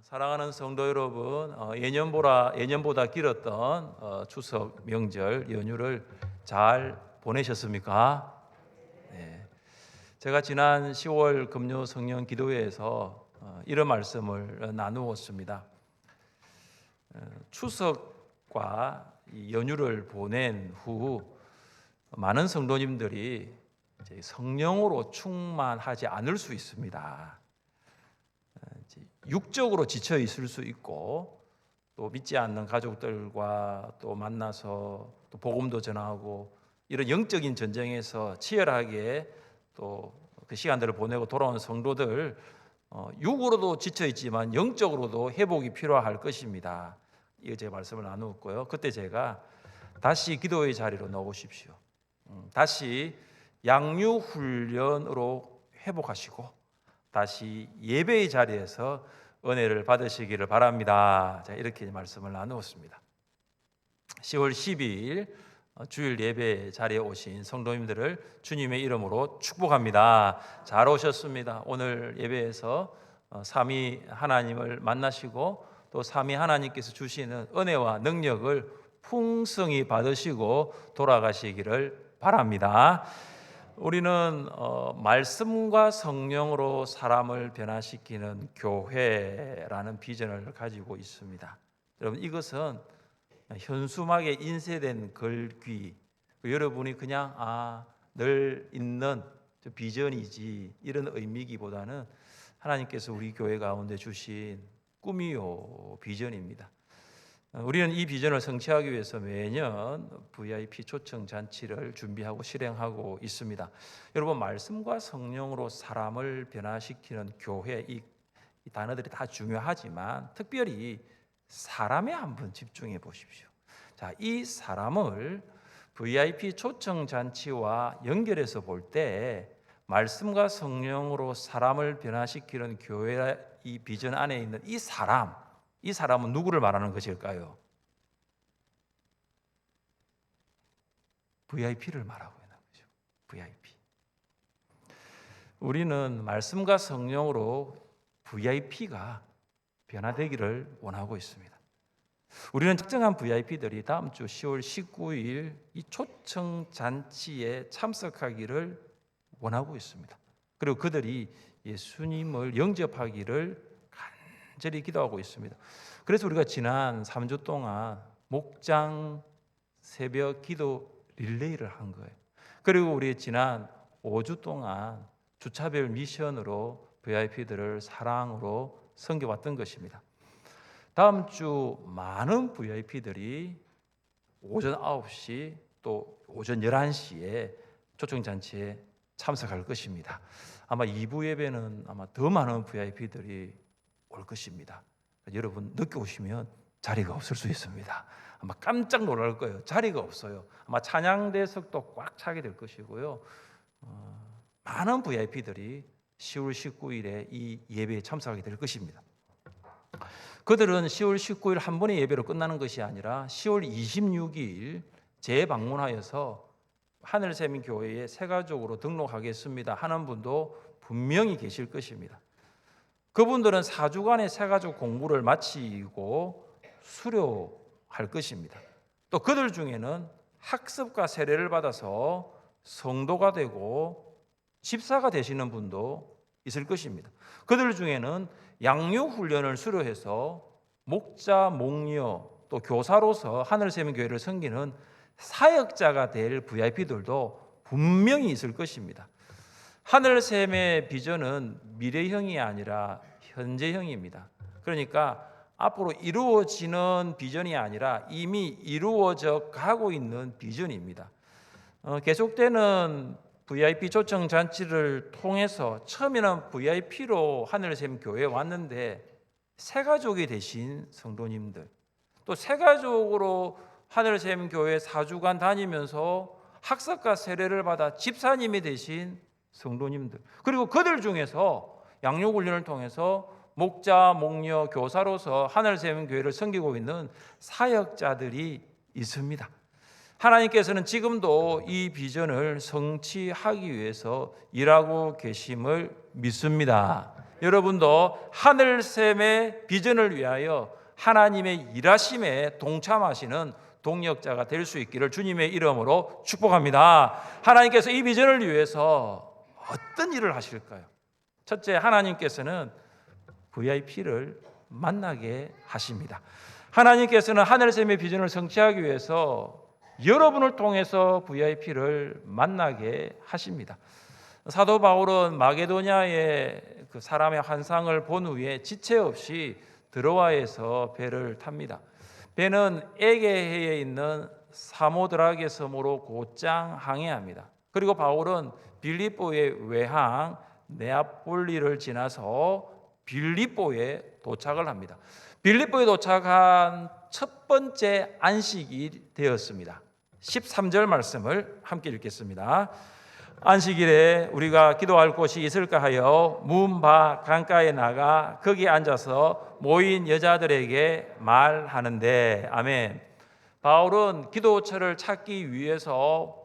사랑하는 성도 여러분, 예년보다 길었던 추석 명절 연휴를 잘 보내셨습니까? 네. 제가 지난 10월 금요 성령 기도회에서 이런 말씀을 나누었습니다. 추석과 이 연휴를 보낸 후 많은 성도님들이 이제 성령으로 충만하지 않을 수 있습니다. 육적으로 지쳐 있을 수 있고, 또 믿지 않는 가족들과 또 만나서 또 복음도 전하고 이런 영적인 전쟁에서 치열하게 또 그 시간들을 보내고 돌아온 성도들, 육으로도 지쳐 있지만 영적으로도 회복이 필요할 것입니다. 이거 제 말씀을 나누었고요. 그때 제가 다시 기도의 자리로 나오십시오. 다시 양육 훈련으로 회복하시고 다시 예배의 자리에서 은혜를 받으시기를 바랍니다. 자, 이렇게 말씀을 나누었습니다. 10월 12일 주일 예배 자리에 오신 성도님들을 주님의 이름으로 축복합니다. 잘 오셨습니다. 오늘 예배에서 삼위 하나님을 만나시고 또 삼위 하나님께서 주시는 은혜와 능력을 풍성히 받으시고 돌아가시기를 바랍니다. 우리는 말씀과 성령으로 사람을 변화시키는 교회라는 비전을 가지고 있습니다. 여러분, 이것은 현수막에 인쇄된 글귀, 여러분이 그냥 늘 있는 비전이지 이런 의미기보다는 하나님께서 우리 교회 가운데 주신 꿈이요 비전입니다. 우리는 이 비전을 성취하기 위해서 매년 VIP 초청 잔치를 준비하고 실행하고 있습니다. 여러분, 말씀과 성령으로 사람을 변화시키는 교회, 이 단어들이 다 중요하지만 특별히 사람에 한번 집중해 보십시오. 자, 이 사람을 VIP 초청 잔치와 연결해서 볼 때 말씀과 성령으로 사람을 변화시키는 교회 이 비전 안에 있는 이 사람은 누구를 말하는 것일까요? VIP를 말하고 있는 거죠. VIP. 우리는 말씀과 성령으로 VIP가 변화되기를 원하고 있습니다. 우리는 특정한 VIP들이 다음 주 10월 19일 이 초청 잔치에 참석하기를 원하고 있습니다. 그리고 그들이 예수님을 영접하기를 간절히 기도하고 있습니다. 그래서 우리가 지난 3주 동안 목장 새벽 기도 릴레이를 한 거예요. 그리고 우리 지난 5주 동안 주차별 미션으로 VIP들을 사랑으로 섬겨왔던 것입니다. 다음 주 많은 VIP들이 오전 9시 또 오전 11시에 초청잔치에 참석할 것입니다. 아마 2부 예배는 아마 더 많은 VIP들이 올 것입니다. 여러분, 늦게 오시면 자리가 없을 수 있습니다. 아마 깜짝 놀랄 거예요. 자리가 없어요. 아마 찬양대석도 꽉 차게 될 것이고요. 많은 VIP들이 10월 19일에 이 예배에 참석하게 될 것입니다. 그들은 10월 19일 한 번의 예배로 끝나는 것이 아니라 10월 26일 재방문하여서 하늘세민교회에 새가족으로 등록하겠습니다 하는 분도 분명히 계실 것입니다. 그분들은 4주간의 새가족 공부를 마치고 수료할 것입니다. 또 그들 중에는 학습과 세례를 받아서 성도가 되고 집사가 되시는 분도 있을 것입니다. 그들 중에는 양육훈련을 수료해서 목자, 목녀, 또 교사로서 하늘세민교회를 섬기는 사역자가 될 VIP들도 분명히 있을 것입니다. 하늘샘의 비전은 미래형이 아니라 현재형입니다. 그러니까 앞으로 이루어지는 비전이 아니라 이미 이루어져 가고 있는 비전입니다. 계속되는 VIP 초청 잔치를 통해서 처음에는 VIP로 하늘샘 교회에 왔는데 새가족이 되신 성도님들, 또 새가족으로 하늘샘 교회 4주간 다니면서 학습과 세례를 받아 집사님이 되신 성도님들, 그리고 그들 중에서 양육훈련을 통해서 목자, 목녀, 교사로서 하늘샘 교회를 섬기고 있는 사역자들이 있습니다. 하나님께서는 지금도 이 비전을 성취하기 위해서 일하고 계심을 믿습니다. 여러분도 하늘샘의 비전을 위하여 하나님의 일하심에 동참하시는 동력자가 될 수 있기를 주님의 이름으로 축복합니다. 하나님께서 이 비전을 위해서 어떤 일을 하실까요? 첫째, 하나님께서는 VIP를 만나게 하십니다. 하나님께서는 하늘샘의 비전을 성취하기 위해서 여러분을 통해서 VIP를 만나게 하십니다. 사도 바울은 마게도냐의 그 사람의 환상을 본 후에 지체 없이 드로아에서 배를 탑니다. 배는 에게해에 있는 사모드라게 섬으로 곧장 항해합니다. 그리고 바울은 빌립보의 외항 네아폴리를 지나서 빌립보에 도착을 합니다. 빌립보에 도착한 첫 번째 안식일이 되었습니다. 13절 말씀을 함께 읽겠습니다. 안식일에 우리가 기도할 곳이 있을까 하여 문 밖 강가에 나가 거기 앉아서 모인 여자들에게 말하는데. 아멘. 바울은 기도처를 찾기 위해서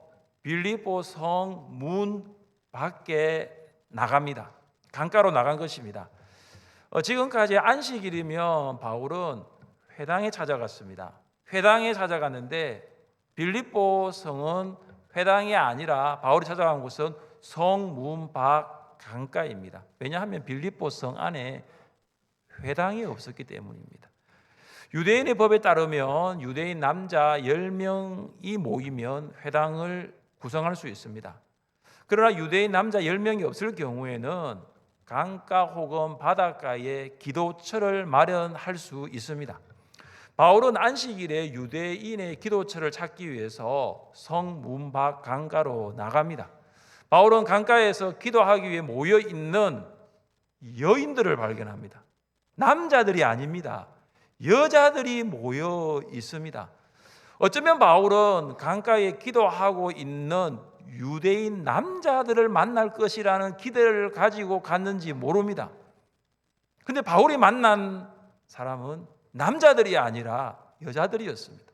빌립보 성 문 밖에 나갑니다. 강가로 나간 것입니다. 지금까지 안식일이면 바울은 회당에 찾아갔습니다. 회당에 찾아갔는데 빌립보 성은 회당이 아니라 바울이 찾아간 곳은 성문 밖 강가입니다. 왜냐하면 빌립보 성 안에 회당이 없었기 때문입니다. 유대인의 법에 따르면 유대인 남자 10명이 모이면 회당을 구성할 수 있습니다. 그러나 유대인 남자 10명이 없을 경우에는 강가 혹은 바닷가에 기도처를 마련할 수 있습니다. 바울은 안식일에 유대인의 기도처를 찾기 위해서 성문 밖 강가로 나갑니다. 바울은 강가에서 기도하기 위해 모여 있는 여인들을 발견합니다. 남자들이 아닙니다. 여자들이 모여 있습니다. 어쩌면 바울은 강가에 기도하고 있는 유대인 남자들을 만날 것이라는 기대를 가지고 갔는지 모릅니다. 근데 바울이 만난 사람은 남자들이 아니라 여자들이었습니다.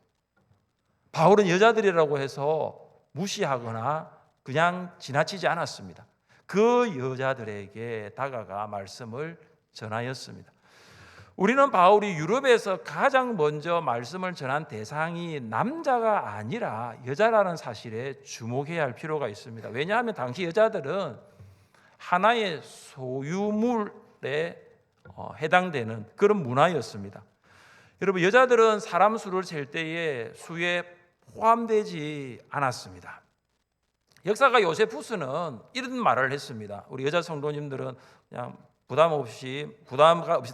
바울은 여자들이라고 해서 무시하거나 그냥 지나치지 않았습니다. 그 여자들에게 다가가 말씀을 전하였습니다. 우리는 바울이 유럽에서 가장 먼저 말씀을 전한 대상이 남자가 아니라 여자라는 사실에 주목해야 할 필요가 있습니다. 왜냐하면 당시 여자들은 하나의 소유물에 해당되는 그런 문화였습니다. 여러분, 여자들은 사람 수를 잴 때에 수에 포함되지 않았습니다. 역사가 요세푸스는 이런 말을 했습니다. 우리 여자 성도님들은 그냥 부담 없이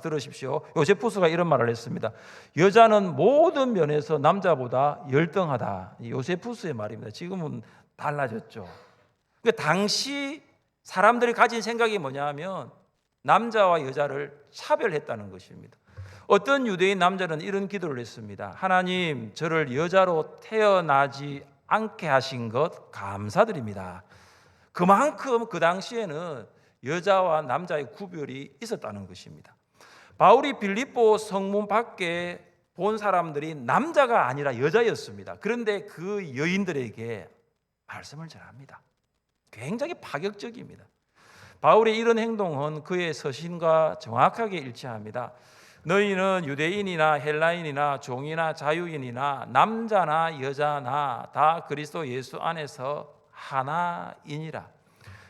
들으십시오. 요세푸스가 이런 말을 했습니다. 여자는 모든 면에서 남자보다 열등하다. 요세푸스의 말입니다. 지금은 달라졌죠. 그러니까 당시 사람들이 가진 생각이 뭐냐면 남자와 여자를 차별했다는 것입니다. 어떤 유대인 남자는 이런 기도를 했습니다. 하나님, 저를 여자로 태어나지 않게 하신 것 감사드립니다. 그만큼 그 당시에는 여자와 남자의 구별이 있었다는 것입니다. 바울이 빌립보 성문 밖에 본 사람들이 남자가 아니라 여자였습니다. 그런데 그 여인들에게 말씀을 전합니다. 굉장히 파격적입니다. 바울의 이런 행동은 그의 서신과 정확하게 일치합니다. 너희는 유대인이나 헬라인이나 종이나 자유인이나 남자나 여자나 다 그리스도 예수 안에서 하나이니라.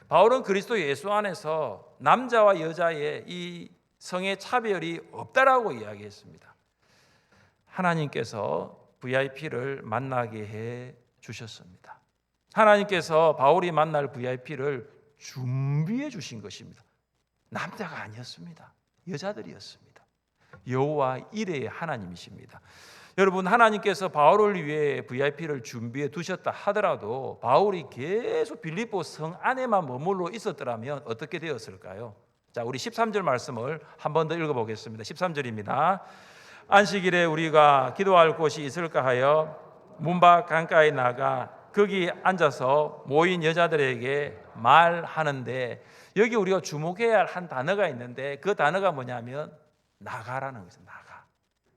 바울은 그리스도 예수 안에서 남자와 여자의 이 성의 차별이 없다라고 이야기했습니다. 하나님께서 VIP를 만나게 해 주셨습니다. 하나님께서 바울이 만날 VIP를 준비해 주신 것입니다. 남자가 아니었습니다. 여자들이었습니다. 여호와 이레의 하나님이십니다. 여러분, 하나님께서 바울을 위해 VIP를 준비해 두셨다 하더라도 바울이 계속 빌립보 성 안에만 머물러 있었더라면 어떻게 되었을까요? 자, 우리 13절 말씀을 한 번 더 읽어보겠습니다. 13절입니다. 안식일에 우리가 기도할 곳이 있을까 하여 문 밖 강가에 나가 거기 앉아서 모인 여자들에게 말하는데, 여기 우리가 주목해야 할 한 단어가 있는데 그 단어가 뭐냐면 나가라는 것입니다.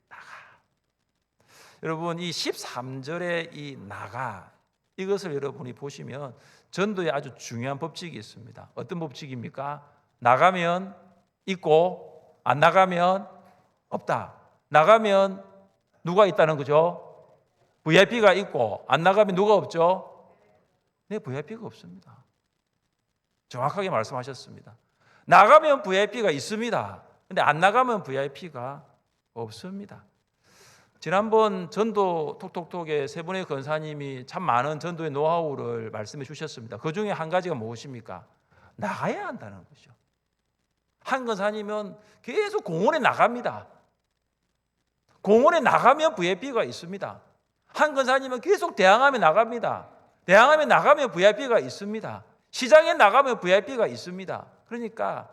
나가. 여러분, 이 13절의 이 나가, 이것을 여러분이 보시면 전도에 아주 중요한 법칙이 있습니다. 어떤 법칙입니까? 나가면 있고 안 나가면 없다. 나가면 누가 있다는 거죠? VIP가 있고 안 나가면 누가 없죠? 네, VIP가 없습니다. 정확하게 말씀하셨습니다. 나가면 VIP가 있습니다. 근데 안 나가면 VIP가 없습니다. 지난번 전도 톡톡톡에 세 분의 권사님이 참 많은 전도의 노하우를 말씀해 주셨습니다. 그 중에 한 가지가 무엇입니까? 나가야 한다는 거죠. 한 권사님은 계속 공원에 나갑니다. 공원에 나가면 VIP가 있습니다. 한 권사님은 계속 대항하며 나갑니다. 대항하며 나가면 VIP가 있습니다. 시장에 나가면 VIP가 있습니다. 그러니까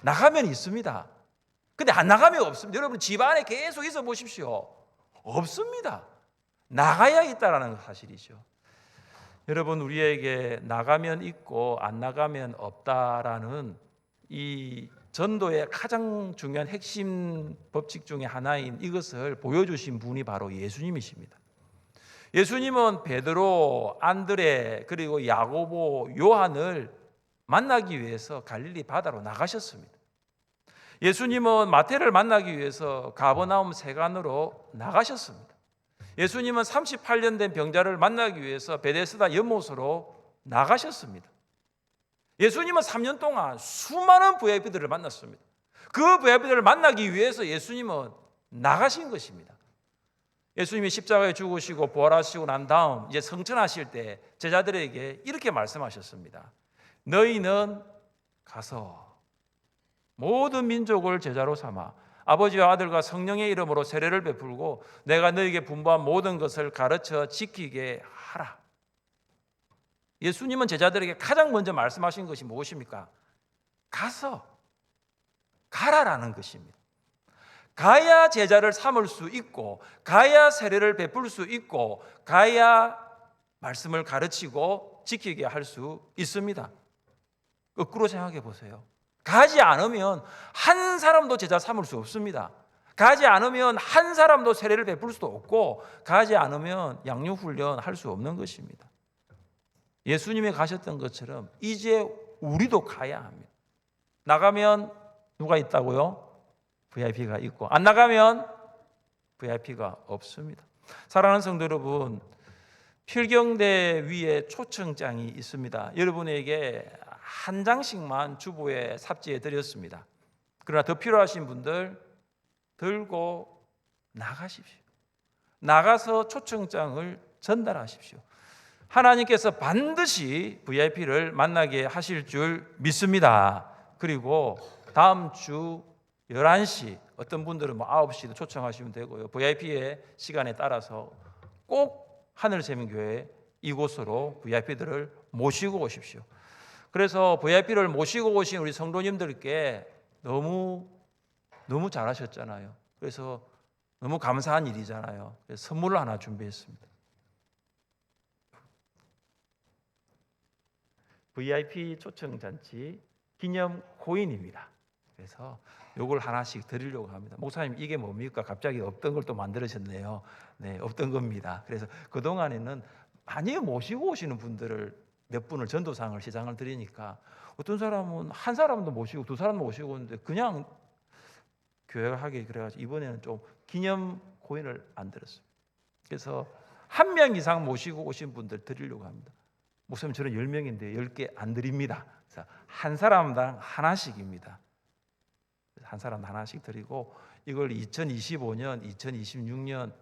나가면 있습니다. 근데 안 나가면 없습니다. 여러분 집 안에 계속 있어 보십시오. 없습니다. 나가야 있다라는 사실이죠. 여러분 우리에게 나가면 있고 안 나가면 없다라는 이 전도의 가장 중요한 핵심 법칙 중에 하나인 이것을 보여주신 분이 바로 예수님이십니다. 예수님은 베드로, 안드레 그리고 야고보, 요한을 만나기 위해서 갈릴리 바다로 나가셨습니다. 예수님은 마태를 만나기 위해서 가버나움 세간으로 나가셨습니다. 예수님은 38년 된 병자를 만나기 위해서 베데스다 연못으로 나가셨습니다. 예수님은 3년 동안 수많은 VIP들을 만났습니다. 그 VIP들을 만나기 위해서 예수님은 나가신 것입니다. 예수님이 십자가에 죽으시고 부활하시고 난 다음 이제 성천하실 때 제자들에게 이렇게 말씀하셨습니다. 너희는 가서 모든 민족을 제자로 삼아 아버지와 아들과 성령의 이름으로 세례를 베풀고 내가 너희에게 분부한 모든 것을 가르쳐 지키게 하라. 예수님은 제자들에게 가장 먼저 말씀하신 것이 무엇입니까? 가라라는 것입니다. 가야 제자를 삼을 수 있고 가야 세례를 베풀 수 있고 가야 말씀을 가르치고 지키게 할 수 있습니다. 거꾸로 생각해 보세요. 가지 않으면 한 사람도 제자 삼을 수 없습니다. 가지 않으면 한 사람도 세례를 베풀 수도 없고 가지 않으면 양육훈련 할 수 없는 것입니다. 예수님이 가셨던 것처럼 이제 우리도 가야 합니다. 나가면 누가 있다고요? VIP가 있고 안 나가면 VIP가 없습니다. 사랑하는 성도 여러분, 필경대 위에 초청장이 있습니다. 여러분에게 한 장씩만 주보에 삽지해 드렸습니다. 그러나 더 필요하신 분들 들고 나가십시오. 나가서 초청장을 전달하십시오. 하나님께서 반드시 VIP를 만나게 하실 줄 믿습니다. 그리고 다음 주 11시 어떤 분들은 9시도 초청하시면 되고요. VIP의 시간에 따라서 꼭 하늘세민교회 이곳으로 VIP들을 모시고 오십시오. 그래서 VIP를 모시고 오신 우리 성도님들께 너무 잘하셨잖아요. 그래서 너무 감사한 일이잖아요. 그래서 선물을 하나 준비했습니다. VIP 초청잔치 기념 코인입니다. 그래서 이걸 하나씩 드리려고 합니다. 목사님 이게 뭡니까? 갑자기 없던 걸 또 만들으셨네요. 네, 없던 겁니다. 그래서 그동안에는 많이 모시고 오시는 분들을 몇 분을 전도상을 시장을 드리니까 어떤 사람은 한 사람도 모시고 두 사람도 모시고 오는데 그냥 교회가 하게 그래가지고 이번에는 좀 기념 코인을 만들었어요. 그래서 한 명 이상 모시고 오신 분들 드리려고 합니다. 목사님 저는 10명인데 10개 안 드립니다. 그래서 한 사람당 하나씩입니다. 한 사람 하나씩 드리고 이걸 2025년, 2026년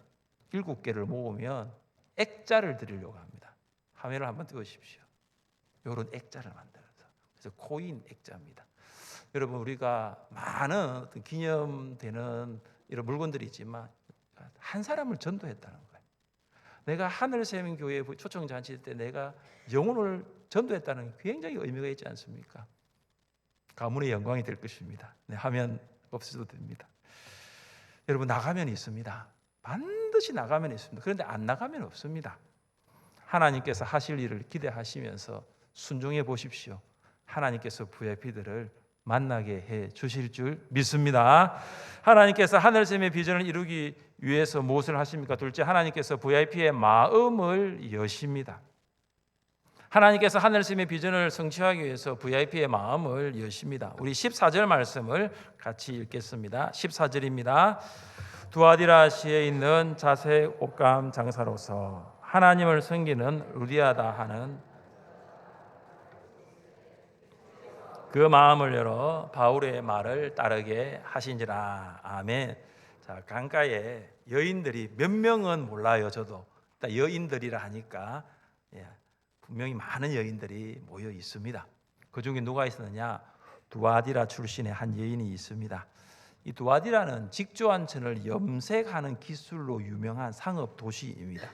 7개를 모으면 액자를 드리려고 합니다. 화면을 한번 띄워주십시오. 이런 액자를 만들어서 그래서 코인 액자입니다. 여러분 우리가 많은 어떤 기념되는 이런 물건들이 있지만 한 사람을 전도했다는 거예요. 내가 하늘세민교회 초청잔치 때 내가 영혼을 전도했다는 게 굉장히 의미가 있지 않습니까? 가문의 영광이 될 것입니다. 네, 화면 없어도 됩니다. 여러분 나가면 있습니다. 반드시 나가면 있습니다. 그런데 안 나가면 없습니다. 하나님께서 하실 일을 기대하시면서 순종해 보십시오. 하나님께서 VIP들을 만나게 해 주실 줄 믿습니다. 하나님께서 하늘샘의 비전을 이루기 위해서 무엇을 하십니까? 둘째, 하나님께서 VIP의 마음을 여십니다. 하나님께서 하늘심의 비전을 성취하기 위해서 VIP의 마음을 여십니다. 우리 14절 말씀을 같이 읽겠습니다. 14절입니다. 두아디라시에 있는 자색 옷감 장사로서 하나님을 섬기는 루디아다 하는 그 마음을 열어 바울의 말을 따르게 하신지라. 아멘. 자, 강가에 여인들이 몇 명은 몰라요. 저도 여인들이라 하니까 분명히 많은 여인들이 모여 있습니다. 그 중에 누가 있었느냐? 두아디라 출신의 한 여인이 있습니다. 이 두아디라는 직조한천을 염색하는 기술로 유명한 상업 도시입니다.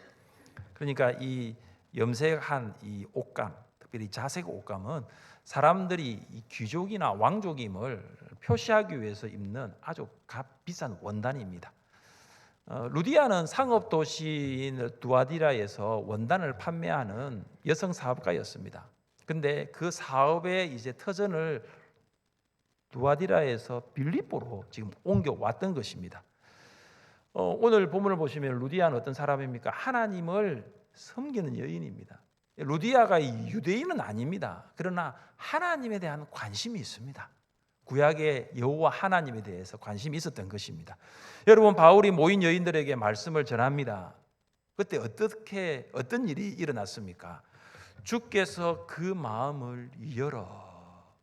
그러니까 이 염색한 이 옷감, 특별히 자색 옷감은 사람들이 이 귀족이나 왕족임을 표시하기 위해서 입는 아주 비싼 원단입니다. 루디아는 상업 도시인 두아디라에서 원단을 판매하는 여성 사업가였습니다. 근데 그 사업의 이제 터전을 두아디라에서 빌립보로 지금 옮겨 왔던 것입니다. 오늘 본문을 보시면 루디아는 어떤 사람입니까? 하나님을 섬기는 여인입니다. 루디아가 유대인은 아닙니다. 그러나 하나님에 대한 관심이 있습니다. 구약의 여호와 하나님에 대해서 관심이 있었던 것입니다. 여러분, 바울이 모인 여인들에게 말씀을 전합니다. 그때 어떤 일이 일어났습니까? 주께서 그 마음을 열어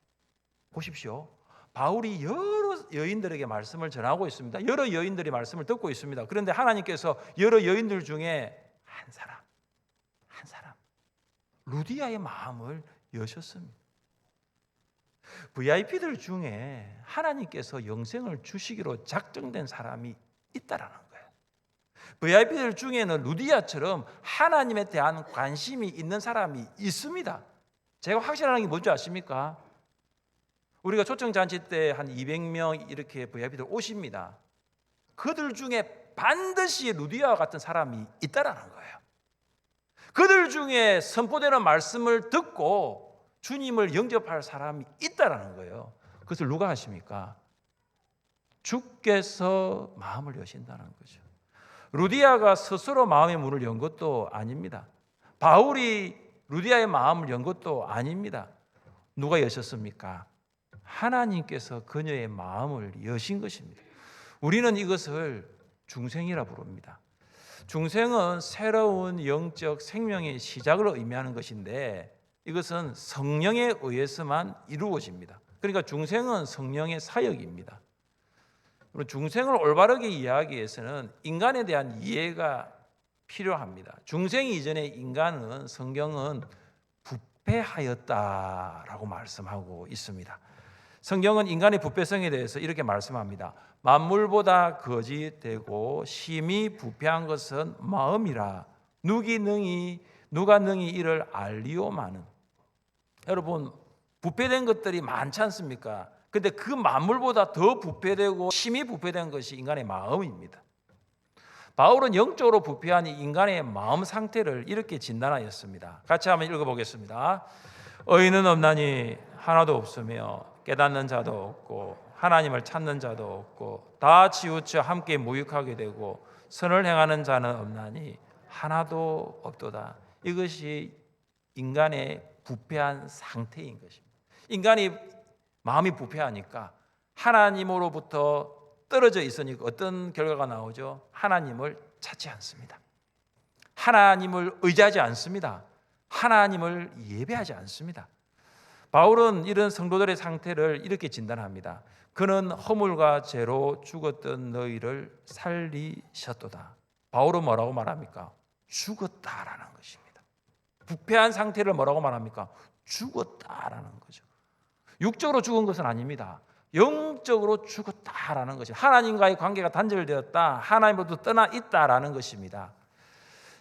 보십시오. 바울이 여러 여인들에게 말씀을 전하고 있습니다. 여러 여인들이 말씀을 듣고 있습니다. 그런데 하나님께서 여러 여인들 중에 한 사람 루디아의 마음을 여셨습니다. VIP들 중에 하나님께서 영생을 주시기로 작정된 사람이 있다라는 거예요. VIP들 중에는 루디아처럼 하나님에 대한 관심이 있는 사람이 있습니다. 제가 확실한 게 뭔지 아십니까? 우리가 초청잔치 때 한 200명 이렇게 VIP들 오십니다. 그들 중에 반드시 루디아와 같은 사람이 있다라는 거예요. 그들 중에 선포되는 말씀을 듣고 주님을 영접할 사람이 있다라는 거예요. 그것을 누가 하십니까? 주께서 마음을 여신다는 거죠. 루디아가 스스로 마음의 문을 연 것도 아닙니다. 바울이 루디아의 마음을 연 것도 아닙니다. 누가 여셨습니까? 하나님께서 그녀의 마음을 여신 것입니다. 우리는 이것을 중생이라 부릅니다. 중생은 새로운 영적 생명의 시작을 의미하는 것인데 이것은 성령에 의해서만 이루어집니다. 그러니까 중생은 성령의 사역입니다. 중생을 올바르게 이해하기 위해서는 인간에 대한 이해가 필요합니다. 중생 이전의 인간은 성경은 부패하였다라고 말씀하고 있습니다. 성경은 인간의 부패성에 대해서 이렇게 말씀합니다. 만물보다 거짓되고 심히 부패한 것은 마음이라 누가 능히 이를 알리오마는. 여러분, 부패된 것들이 많지 않습니까? 근데 그 만물보다 더 부패되고 심히 부패된 것이 인간의 마음입니다. 바울은 영적으로 부패한 인간의 마음 상태를 이렇게 진단하였습니다. 같이 한번 읽어보겠습니다. 의인은 없나니 하나도 없으며 깨닫는 자도 없고 하나님을 찾는 자도 없고 다 치우쳐 함께 무익하게 되고 선을 행하는 자는 없나니 하나도 없도다. 이것이 인간의 부패한 상태인 것입니다. 인간이 마음이 부패하니까 하나님으로부터 떨어져 있으니까 어떤 결과가 나오죠? 하나님을 찾지 않습니다. 하나님을 의지하지 않습니다. 하나님을 예배하지 않습니다. 바울은 이런 성도들의 상태를 이렇게 진단합니다. 그는 허물과 죄로 죽었던 너희를 살리셨도다. 바울은 뭐라고 말합니까? 죽었다라는 것입니다. 부패한 상태를 뭐라고 말합니까? 죽었다라는 거죠. 육적으로 죽은 것은 아닙니다. 영적으로 죽었다라는 것이 하나님과의 관계가 단절되었다. 하나님으로부터 떠나 있다라는 것입니다.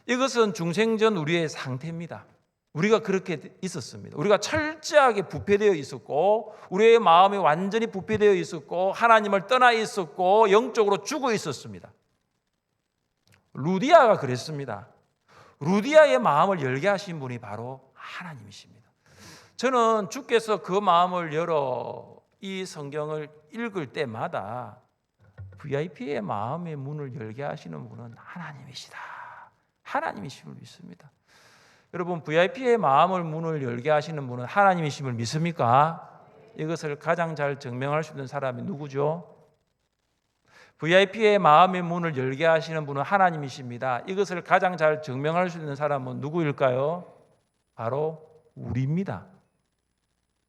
이것은 중생전 우리의 상태입니다. 우리가 그렇게 있었습니다. 우리가 철저하게 부패되어 있었고 우리의 마음이 완전히 부패되어 있었고 하나님을 떠나 있었고 영적으로 죽어 있었습니다. 루디아가 그랬습니다. 루디아의 마음을 열게 하신 분이 바로 하나님이십니다. 저는 주께서 그 마음을 열어 이 성경을 읽을 때마다 VIP의 마음의 문을 열게 하시는 분은 하나님이시다. 하나님이심을 믿습니다. 여러분, VIP의 마음을 문을 열게 하시는 분은 하나님이심을 믿습니까? 이것을 가장 잘 증명할 수 있는 사람이 누구죠? VIP의 마음의 문을 열게 하시는 분은 하나님이십니다. 이것을 가장 잘 증명할 수 있는 사람은 누구일까요? 바로 우리입니다.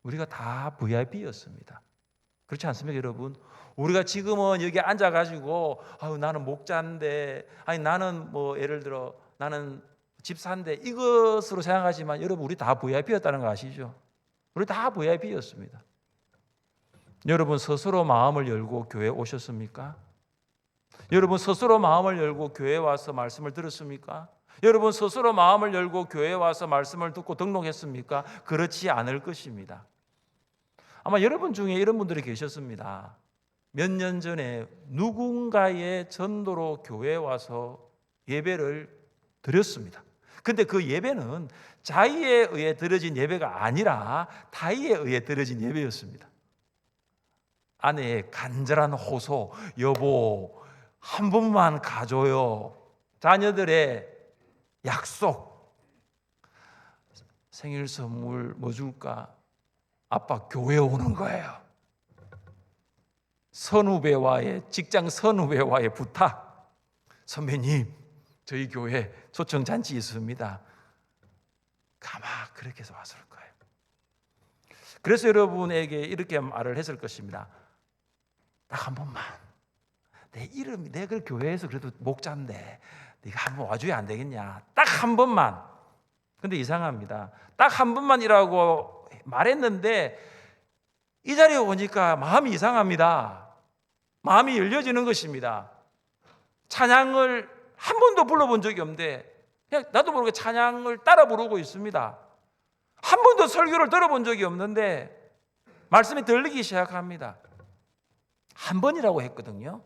우리가 다 VIP였습니다. 그렇지 않습니까, 여러분? 우리가 지금은 여기 앉아가지고 나는 목자인데, 나는 예를 들어 나는 집사인데 이것으로 생각하지만 여러분, 우리 다 VIP였다는 거 아시죠? 우리 다 VIP였습니다. 여러분, 스스로 마음을 열고 교회에 오셨습니까? 여러분, 스스로 마음을 열고 교회에 와서 말씀을 들었습니까? 여러분, 스스로 마음을 열고 교회에 와서 말씀을 듣고 등록했습니까? 그렇지 않을 것입니다. 아마 여러분 중에 이런 분들이 계셨습니다. 몇 년 전에 누군가의 전도로 교회에 와서 예배를 드렸습니다. 근데 그 예배는 자의에 의해 드려진 예배가 아니라 타의에 의해 드려진 예배였습니다. 아내의 간절한 호소, 여보 한 번만 가줘요. 자녀들의 약속, 생일 선물 뭐 줄까? 아빠 교회 오는 거예요. 선후배와의, 직장 선후배와의 부탁, 선배님 저희 교회 초청잔치 있습니다. 가만 그렇게 해서 왔을 거예요. 그래서 여러분에게 이렇게 말을 했을 것입니다. 딱 한 번만, 내 이름이, 내가 그 교회에서 그래도 목자인데 네가 한번 와줘야 안 되겠냐? 딱 한 번만. 근데 이상합니다. 딱 한 번만이라고 말했는데 이 자리에 오니까 마음이 이상합니다. 마음이 열려지는 것입니다. 찬양을 한 번도 불러본 적이 없는데 그냥 나도 모르게 찬양을 따라 부르고 있습니다. 한 번도 설교를 들어본 적이 없는데 말씀이 들리기 시작합니다. 한 번이라고 했거든요.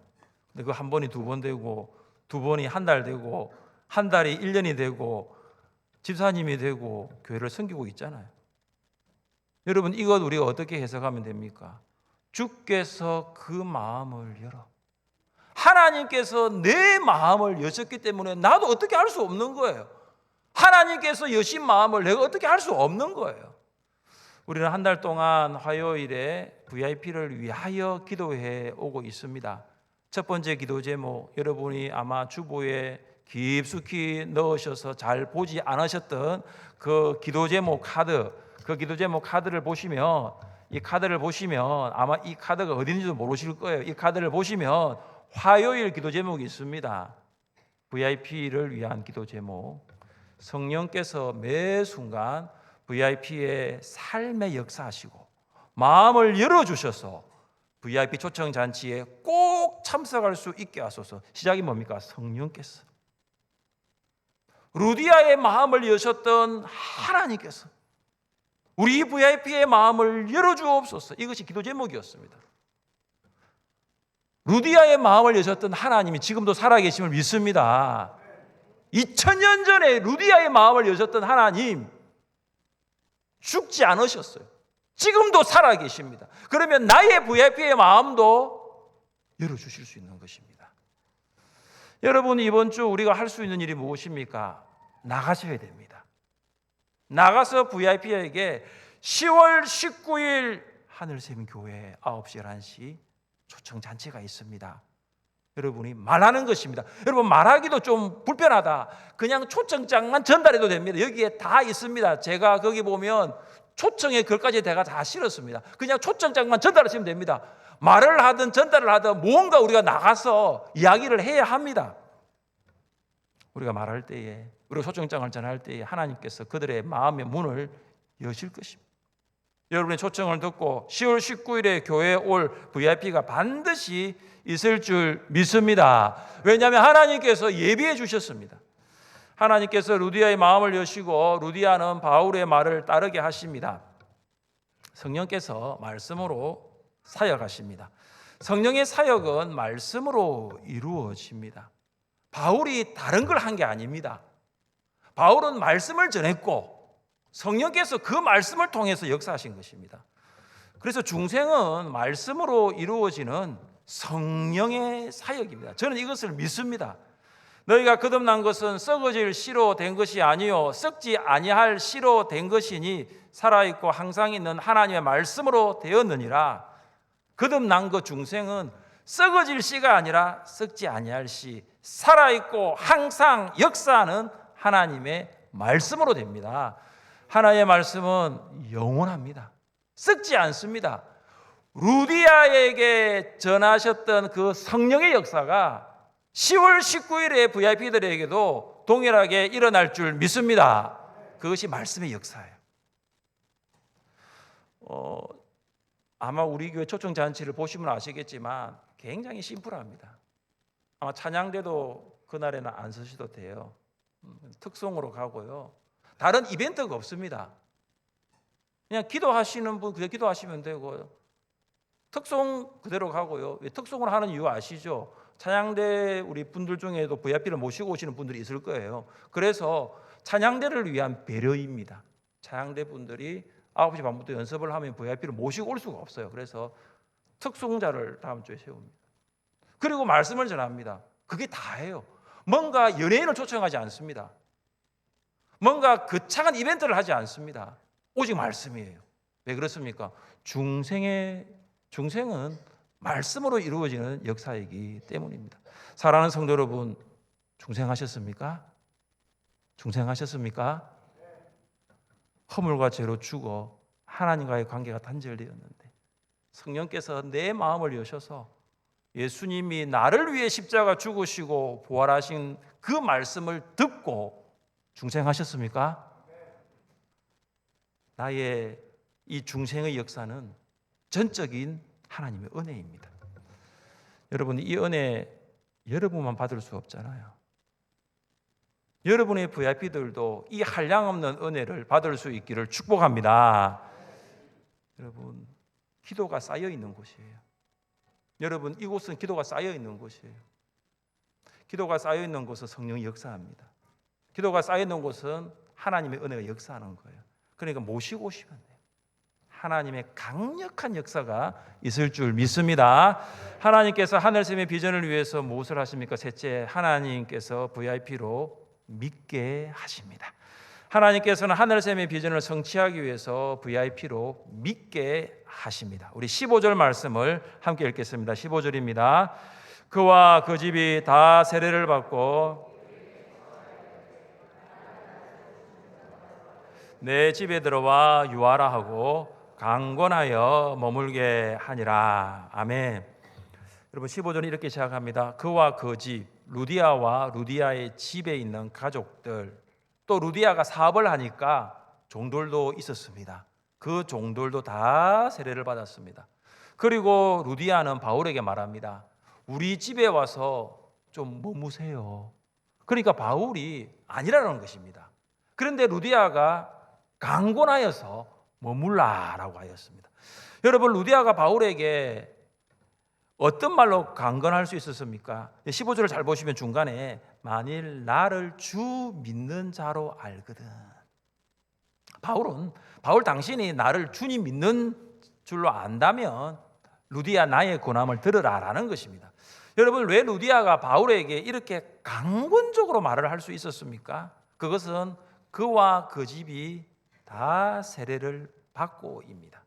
근데 그 한 번이 두 번 되고, 두 번이 한 달 되고, 한 달이 1년이 되고, 집사님이 되고 교회를 섬기고 있잖아요. 여러분, 이것 우리가 어떻게 해석하면 됩니까? 주께서 그 마음을 열어, 하나님께서 내 마음을 여셨기 때문에 나도 어떻게 할 수 없는 거예요. 하나님께서 여신 마음을 내가 어떻게 할 수 없는 거예요. 우리는 한 달 동안 화요일에 VIP를 위하여 기도해 오고 있습니다. 첫 번째 기도 제목, 여러분이 아마 주보에 깊숙이 넣으셔서 잘 보지 않으셨던 그 기도 제목 카드, 그 기도 제목 카드를 보시면, 이 카드를 보시면 아마 이 카드가 어딘지도 모르실 거예요. 이 카드를 보시면 화요일 기도 제목이 있습니다. VIP를 위한 기도 제목. 성령께서 매 순간 VIP의 삶에 역사하시고 마음을 열어주셔서 VIP 초청 잔치에 꼭 참석할 수 있게 하소서. 시작이 뭡니까? 성령께서, 루디아의 마음을 여셨던 하나님께서 우리 VIP의 마음을 열어주옵소서. 이것이 기도 제목이었습니다. 루디아의 마음을 여셨던 하나님이 지금도 살아계심을 믿습니다. 2000년 전에 루디아의 마음을 여셨던 하나님 죽지 않으셨어요. 지금도 살아계십니다. 그러면 나의 VIP의 마음도 열어주실 수 있는 것입니다. 여러분, 이번 주 우리가 할 수 있는 일이 무엇입니까? 나가셔야 됩니다. 나가서 VIP에게 10월 19일 하늘샘 교회 9시 11시 초청 잔치가 있습니다. 여러분이 말하는 것입니다. 여러분, 말하기도 좀 불편하다. 그냥 초청장만 전달해도 됩니다. 여기에 다 있습니다. 제가 거기 보면 초청의 글까지 제가 다 실었습니다. 그냥 초청장만 전달하시면 됩니다. 말을 하든 전달을 하든 무언가 우리가 나가서 이야기를 해야 합니다. 우리가 말할 때에, 우리가 초청장을 전할 때에 하나님께서 그들의 마음의 문을 여실 것입니다. 여러분의 초청을 듣고 10월 19일에 교회에 올 VIP가 반드시 있을 줄 믿습니다. 왜냐하면 하나님께서 예비해 주셨습니다. 하나님께서 루디아의 마음을 여시고 루디아는 바울의 말을 따르게 하십니다. 성령께서 말씀으로 사역하십니다. 성령의 사역은 말씀으로 이루어집니다. 바울이 다른 걸 한 게 아닙니다. 바울은 말씀을 전했고 성령께서 그 말씀을 통해서 역사하신 것입니다. 그래서 중생은 말씀으로 이루어지는 성령의 사역입니다. 저는 이것을 믿습니다. 너희가 거듭난 것은 썩어질 씨로 된 것이 아니요 썩지 아니할 씨로 된 것이니 살아있고 항상 있는 하나님의 말씀으로 되었느니라. 거듭난 것 중생은 썩어질 씨가 아니라 썩지 아니할 씨, 살아있고 항상 역사하는 하나님의 말씀으로 됩니다. 하나님의 말씀은 영원합니다. 썩지 않습니다. 루디아에게 전하셨던 그 성령의 역사가 10월 19일에 VIP들에게도 동일하게 일어날 줄 믿습니다. 그것이 말씀의 역사예요. 아마 우리 교회 초청잔치를 보시면 아시겠지만 굉장히 심플합니다. 아마 찬양대도 그날에는 안 서셔도 돼요. 특송으로 가고요. 다른 이벤트가 없습니다. 그냥 기도하시는 분 그냥 기도하시면 되고요. 특송 그대로 가고요. 특송을 하는 이유 아시죠? 찬양대 우리 분들 중에도 VIP를 모시고 오시는 분들이 있을 거예요. 그래서 찬양대를 위한 배려입니다. 찬양대 분들이 9시 반부터 연습을 하면 VIP를 모시고 올 수가 없어요. 그래서 특송자를 다음 주에 세웁니다. 그리고 말씀을 전합니다. 그게 다예요. 뭔가 연예인을 초청하지 않습니다. 뭔가 거창한 이벤트를 하지 않습니다. 오직 말씀이에요. 왜 그렇습니까? 중생은 말씀으로 이루어지는 역사이기 때문입니다. 사랑하는 성도 여러분, 중생하셨습니까? 중생하셨습니까? 허물과 죄로 죽어 하나님과의 관계가 단절되었는데 성령께서 내 마음을 여셔서 예수님이 나를 위해 십자가 죽으시고 부활하신 그 말씀을 듣고 중생하셨습니까? 나의 이 중생의 역사는 전적인 하나님의 은혜입니다. 여러분, 이 은혜 여러분만 받을 수 없잖아요. 여러분의 VIP들도 이 한량없는 은혜를 받을 수 있기를 축복합니다. 여러분, 기도가 쌓여 있는 곳이에요. 여러분, 이곳은 기도가 쌓여 있는 곳이에요. 기도가 쌓여 있는 곳은 성령이 역사합니다. 기도가 쌓여 있는 곳은 하나님의 은혜가 역사하는 거예요. 그러니까 모시고 오시면 돼요. 하나님의 강력한 역사가 있을 줄 믿습니다. 하나님께서 하늘샘의 비전을 위해서 무엇을 하십니까? 셋째, 하나님께서 VIP로 믿게 하십니다. 하나님께서는 하늘샘의 비전을 성취하기 위해서 VIP로 믿게 하십니다. 우리 15절 말씀을 함께 읽겠습니다. 15절입니다. 그와 그 집이 다 세례를 받고 내 집에 들어와 유하라 하고 강권하여 머물게 하니라. 아멘. 여러분, 15절은 이렇게 시작합니다. 그와 그 집, 루디아와 루디아의 집에 있는 가족들, 또 루디아가 사업을 하니까 종들도 있었습니다. 그 종들도 다 세례를 받았습니다. 그리고 루디아는 바울에게 말합니다. 우리 집에 와서 좀 머무세요. 그러니까 바울이 아니라는 것입니다. 그런데 루디아가 강권하여서 머물라라고 하였습니다. 여러분, 루디아가 바울에게 어떤 말로 강권할 수 있었습니까? 15절을 잘 보시면 중간에 만일 나를 주 믿는 자로 알거든. 바울 당신이 나를 주님 믿는 줄로 안다면 루디아 나의 권함을 들으라라는 것입니다. 여러분, 왜 루디아가 바울에게 이렇게 강권적으로 말을 할 수 있었습니까? 그것은 그와 그 집이 다 세례를 받고입니다.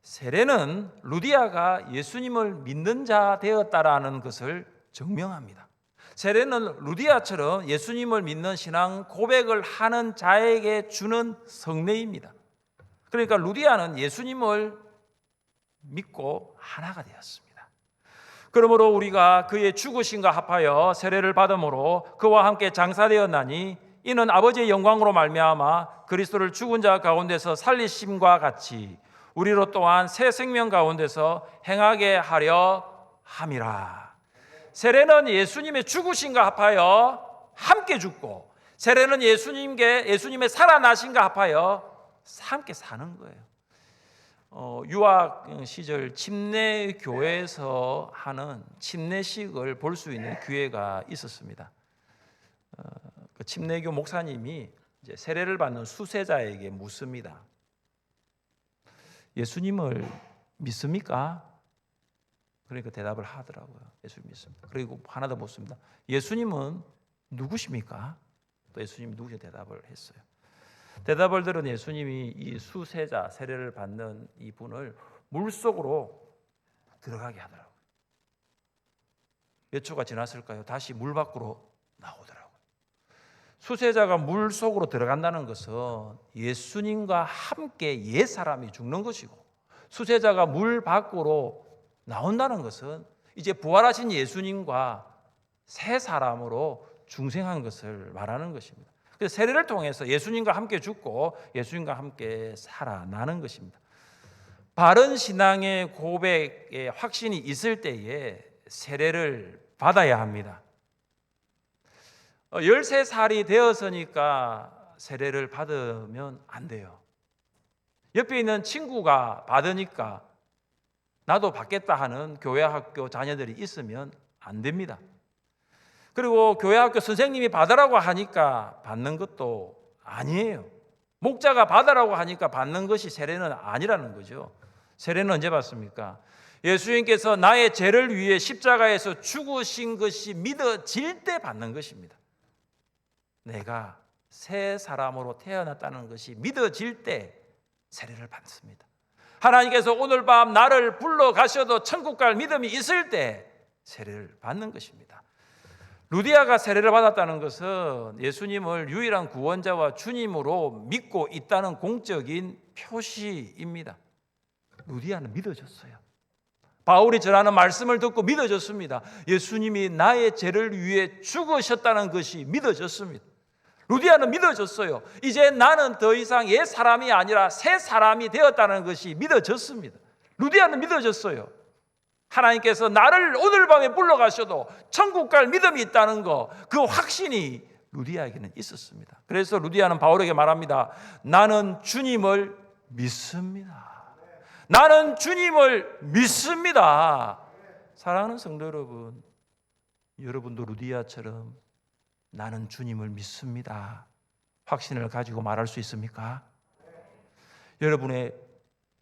세례는 루디아가 예수님을 믿는 자 되었다라는 것을 증명합니다. 세례는 루디아처럼 예수님을 믿는 신앙 고백을 하는 자에게 주는 성례입니다. 그러니까 루디아는 예수님을 믿고 하나가 되었습니다. 그러므로 우리가 그의 죽으심과 합하여 세례를 받음으로 그와 함께 장사되었나니 이는 아버지의 영광으로 말미암아 그리스도를 죽은 자 가운데서 살리심과 같이 우리로 또한 새 생명 가운데서 행하게 하려 함이라. 세례는 예수님의 죽으심과 합하여 함께 죽고, 세례는 예수님의 살아나심과 합하여 함께 사는 거예요. 유학 시절 침례 교회에서 하는 침례식을 볼 수 있는 기회가 있었습니다. 그 침례교 목사님이 이제 세례를 받는 수세자에게 묻습니다. 예수님을 믿습니까? 그러니까 대답을 하더라고요. 예수님 믿습니다. 그리고 하나 더 묻습니다. 예수님은 누구십니까? 또 예수님이 누구시 대답을 했어요. 대답을 들은 예수님이 이 수세자, 세례를 받는 이 분을 물속으로 들어가게 하더라고요. 몇 초가 지났을까요? 다시 물 밖으로 나오더라고요. 수세자가 물 속으로 들어간다는 것은 예수님과 함께 옛 사람이 죽는 것이고, 수세자가 물 밖으로 나온다는 것은 이제 부활하신 예수님과 새 사람으로 중생한 것을 말하는 것입니다. 그래서 세례를 통해서 예수님과 함께 죽고 예수님과 함께 살아나는 것입니다. 바른 신앙의 고백에 확신이 있을 때에 세례를 받아야 합니다. 13살이 되었으니까 세례를 받으면 안 돼요. 옆에 있는 친구가 받으니까 나도 받겠다 하는 교회 학교 자녀들이 있으면 안 됩니다. 그리고 교회 학교 선생님이 받으라고 하니까 받는 것도 아니에요. 목자가 받으라고 하니까 받는 것이 세례는 아니라는 거죠. 세례는 언제 받습니까? 예수님께서 나의 죄를 위해 십자가에서 죽으신 것이 믿어질 때 받는 것입니다. 내가 새 사람으로 태어났다는 것이 믿어질 때 세례를 받습니다. 하나님께서 오늘 밤 나를 불러가셔도 천국 갈 믿음이 있을 때 세례를 받는 것입니다. 루디아가 세례를 받았다는 것은 예수님을 유일한 구원자와 주님으로 믿고 있다는 공적인 표시입니다. 루디아는 믿어졌어요. 바울이 전하는 말씀을 듣고 믿어졌습니다. 예수님이 나의 죄를 위해 죽으셨다는 것이 믿어졌습니다. 루디아는 믿어졌어요. 이제 나는 더 이상 옛 사람이 아니라 새 사람이 되었다는 것이 믿어졌습니다. 루디아는 믿어졌어요. 하나님께서 나를 오늘 밤에 불러가셔도 천국 갈 믿음이 있다는 거, 그 확신이 루디아에게는 있었습니다. 그래서 루디아는 바울에게 말합니다. 나는 주님을 믿습니다. 나는 주님을 믿습니다. 사랑하는 성도 여러분, 여러분도 루디아처럼 나는 주님을 믿습니다 확신을 가지고 말할 수 있습니까? 여러분의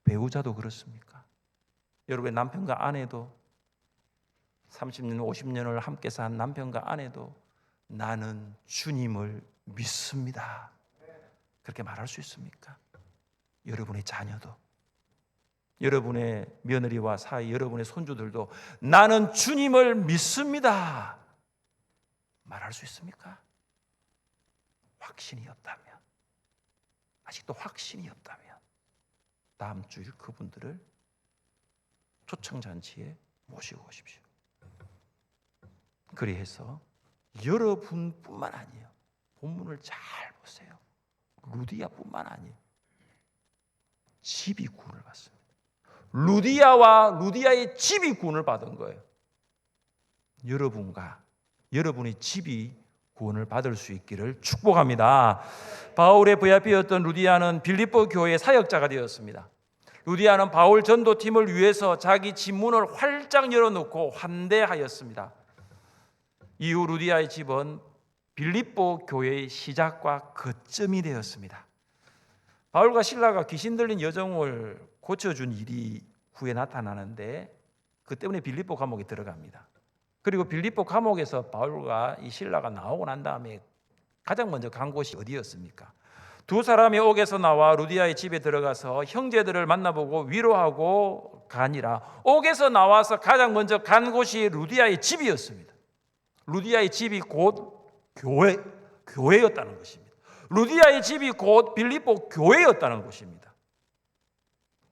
배우자도 그렇습니까? 여러분의 남편과 아내도 30년, 50년을 함께 산 남편과 아내도 나는 주님을 믿습니다 그렇게 말할 수 있습니까? 여러분의 자녀도, 여러분의 며느리와 사이, 여러분의 손주들도 나는 주님을 믿습니다 말할 수 있습니까? 확신이 없다면, 아직도 확신이 없다면 다음 주일 그분들을 초청잔치에 모시고 오십시오. 그리해서 여러분뿐만 아니에요. 본문을 잘 보세요. 루디아뿐만 아니에요. 집이 구원을 받습니다. 루디아와 루디아의 집이 구원을 받은 거예요. 여러분과 여러분의 집이 구원을 받을 수 있기를 축복합니다. 바울의 VIP였던 루디아는 빌립보 교회의 사역자가 되었습니다. 루디아는 바울 전도팀을 위해서 자기 집 문을 활짝 열어놓고 환대하였습니다. 이후 루디아의 집은 빌립보 교회의 시작과 거점이 되었습니다. 바울과 실라가 귀신 들린 여종을 고쳐준 일이 후에 나타나는데 그 때문에 빌립보 감옥에 들어갑니다. 그리고 빌립보 감옥에서 바울과 이 실라가 나오고 난 다음에 가장 먼저 간 곳이 어디였습니까? 두 사람이 옥에서 나와 루디아의 집에 들어가서 형제들을 만나보고 위로하고 가니라. 옥에서 나와서 가장 먼저 간 곳이 루디아의 집이었습니다. 루디아의 집이 곧 교회였다는 것입니다. 루디아의 집이 곧 빌립보 교회였다는 것입니다.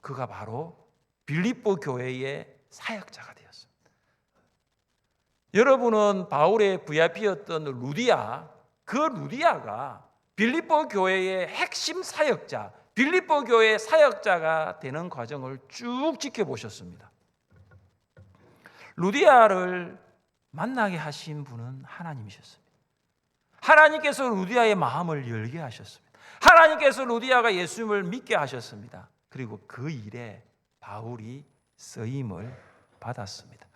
그가 바로 빌립보 교회의 사역자가 되었습니다. 여러분은 바울의 VIP였던 루디아, 그 루디아가 빌립보 교회의 핵심 사역자, 빌립보 교회의 사역자가 되는 과정을 쭉 지켜보셨습니다. 루디아를 만나게 하신 분은 하나님이셨습니다. 하나님께서 루디아의 마음을 열게 하셨습니다. 하나님께서 루디아가 예수님을 믿게 하셨습니다. 그리고 그 일에 바울이 쓰임을 받았습니다.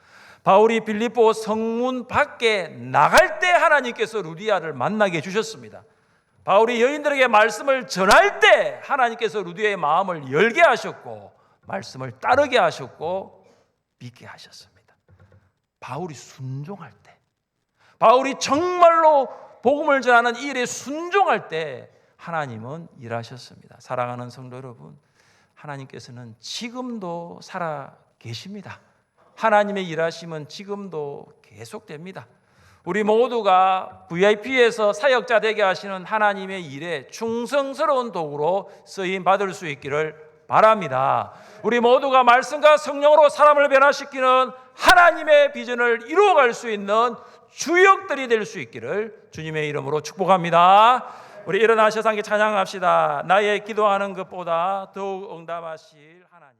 바울이 빌립보 성문 밖에 나갈 때 하나님께서 루디아를 만나게 해주셨습니다. 바울이 여인들에게 말씀을 전할 때 하나님께서 루디아의 마음을 열게 하셨고 말씀을 따르게 하셨고 믿게 하셨습니다. 바울이 순종할 때, 바울이 정말로 복음을 전하는 이 일에 순종할 때 하나님은 일하셨습니다. 사랑하는 성도 여러분, 하나님께서는 지금도 살아 계십니다. 하나님의 일하심은 지금도 계속됩니다. 우리 모두가 VIP에서 사역자 되게 하시는 하나님의 일에 충성스러운 도구로 쓰임 받을 수 있기를 바랍니다. 우리 모두가 말씀과 성령으로 사람을 변화시키는 하나님의 비전을 이루어갈 수 있는 주역들이 될 수 있기를 주님의 이름으로 축복합니다. 우리 일어나셔서 함께 찬양합시다. 나의 기도하는 것보다 더욱 응답하실 하나님.